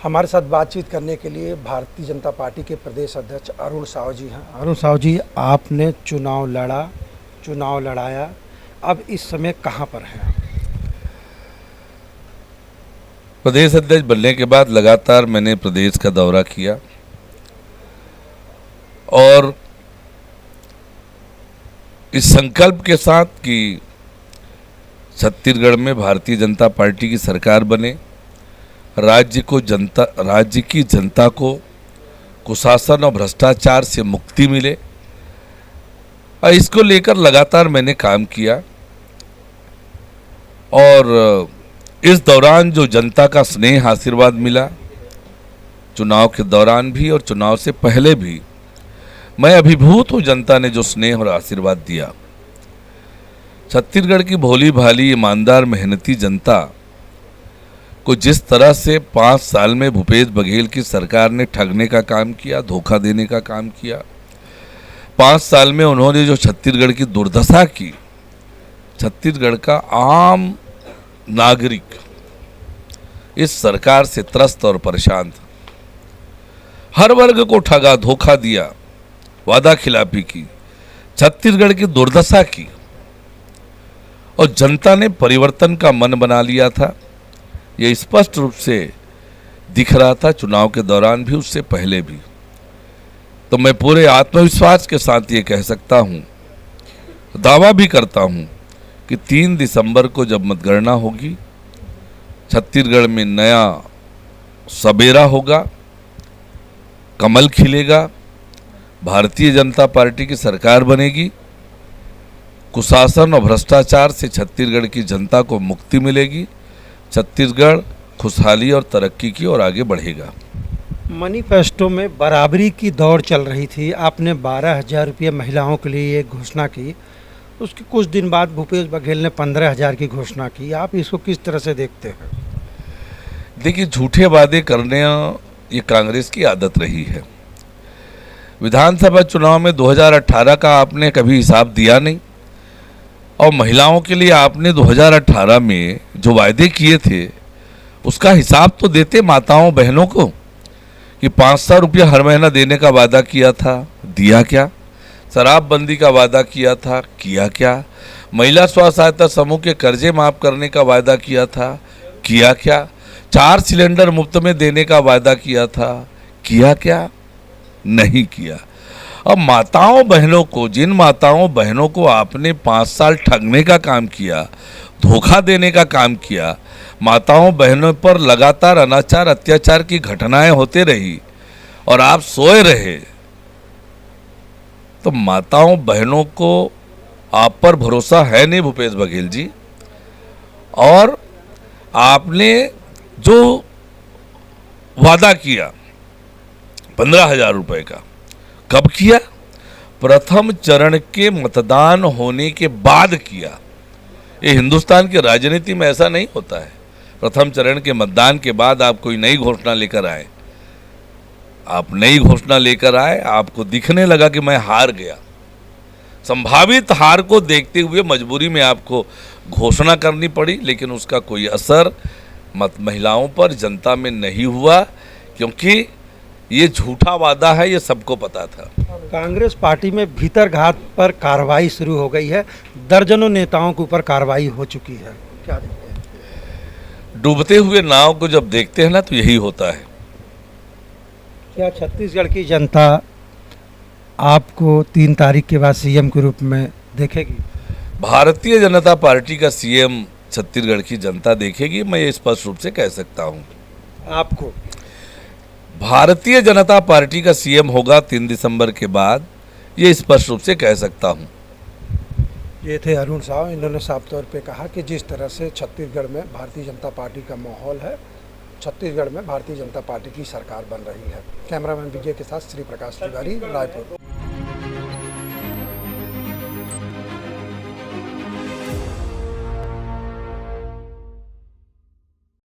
हमारे साथ बातचीत करने के लिए भारतीय जनता पार्टी के प्रदेश अध्यक्ष अरुण साव जी हैं। अरुण साव जी, आपने चुनाव लड़ाया, अब इस समय कहाँ पर हैं? प्रदेश अध्यक्ष बनने के बाद लगातार मैंने प्रदेश का दौरा किया और इस संकल्प के साथ कि छत्तीसगढ़ में भारतीय जनता पार्टी की सरकार बने, राज्य की जनता को कुशासन और भ्रष्टाचार से मुक्ति मिले, और इसको लेकर लगातार मैंने काम किया। और इस दौरान जो जनता का स्नेह आशीर्वाद मिला, चुनाव के दौरान भी और चुनाव से पहले भी, मैं अभिभूत हूँ जनता ने जो स्नेह और आशीर्वाद दिया। छत्तीसगढ़ की भोली भाली ईमानदार मेहनती जनता को जिस तरह से 5 साल में भूपेश बघेल की सरकार ने ठगने का काम किया, धोखा देने का काम किया, 5 साल में उन्होंने जो छत्तीसगढ़ की दुर्दशा की, छत्तीसगढ़ का आम नागरिक इस सरकार से त्रस्त और परेशान था। हर वर्ग को ठगा, धोखा दिया, वादा खिलाफी की, छत्तीसगढ़ की दुर्दशा की, और जनता ने परिवर्तन का मन बना लिया था। ये स्पष्ट रूप से दिख रहा था चुनाव के दौरान भी, उससे पहले भी। तो मैं पूरे आत्मविश्वास के साथ ये कह सकता हूँ, दावा भी करता हूँ कि 3 दिसंबर को जब मतगणना होगी, छत्तीसगढ़ में नया सबेरा होगा, कमल खिलेगा, भारतीय जनता पार्टी की सरकार बनेगी, कुशासन और भ्रष्टाचार से छत्तीसगढ़ की जनता को मुक्ति मिलेगी, छत्तीसगढ़ खुशहाली और तरक्की की ओर आगे बढ़ेगा। मैनिफेस्टो में बराबरी की दौड़ चल रही थी, आपने 12,000 रुपये महिलाओं के लिए एक घोषणा की, उसके कुछ दिन बाद भूपेश बघेल ने 15,000 की घोषणा की। आप इसको किस तरह से देखते हैं? देखिए, झूठे वादे करने ये कांग्रेस की आदत रही है। विधानसभा चुनाव में 2018 का आपने कभी हिसाब दिया नहीं, और महिलाओं के लिए आपने 2018 में जो वायदे किए थे उसका हिसाब तो देते माताओं बहनों को, कि 500 रुपया हर महीना देने का वादा किया था, दिया क्या? शराबबंदी का वादा किया था, किया क्या? महिला स्व सहायता समूह के कर्जे माफ करने का वादा किया था, किया क्या? 4 सिलेंडर मुफ्त में देने का वादा किया था, किया क्या? नहीं किया। अब माताओं बहनों को, जिन माताओं बहनों को आपने 5 साल ठगने का काम किया, धोखा देने का काम किया, माताओं बहनों पर लगातार अनाचार अत्याचार की घटनाएं होते रही और आप सोए रहे, तो माताओं बहनों को आप पर भरोसा है नहीं भूपेश बघेल जी। और आपने जो वादा किया 15,000 रुपए का, कब किया? प्रथम चरण के मतदान होने के बाद किया। ये हिंदुस्तान की राजनीति में ऐसा नहीं होता है, प्रथम चरण के मतदान के बाद आप कोई नई घोषणा लेकर आए। आप नई घोषणा लेकर आए, आपको दिखने लगा कि मैं हार गया, संभावित हार को देखते हुए मजबूरी में आपको घोषणा करनी पड़ी, लेकिन उसका कोई असर महिलाओं पर, जनता में नहीं हुआ, क्योंकि ये झूठा वादा है, ये सबको पता था। कांग्रेस पार्टी में भीतर घात पर कार्रवाई शुरू हो गई है, दर्जनों नेताओं के ऊपर कार्रवाई हो चुकी है, क्या देखते हैं? डूबते हुए नाव को जब देखते हैं ना, तो यही होता है। क्या छत्तीसगढ़ की जनता आपको 3 तारीख के बाद सीएम के रूप में देखेगी? भारतीय जनता पार्टी का सीएम छत्तीसगढ़ की जनता देखेगी, मैं ये स्पष्ट रूप से कह सकता हूँ। आपको भारतीय जनता पार्टी का सीएम होगा 3 दिसंबर के बाद, ये स्पष्ट रूप से कह सकता हूँ। ये थे अरुण साव। इन्होंने साफ तौर पे कहा कि जिस तरह से छत्तीसगढ़ में भारतीय जनता पार्टी का माहौल है, छत्तीसगढ़ में भारतीय जनता पार्टी की सरकार बन रही है। कैमरामैन विजय के साथ श्री प्रकाश तिवारी, रायपुर।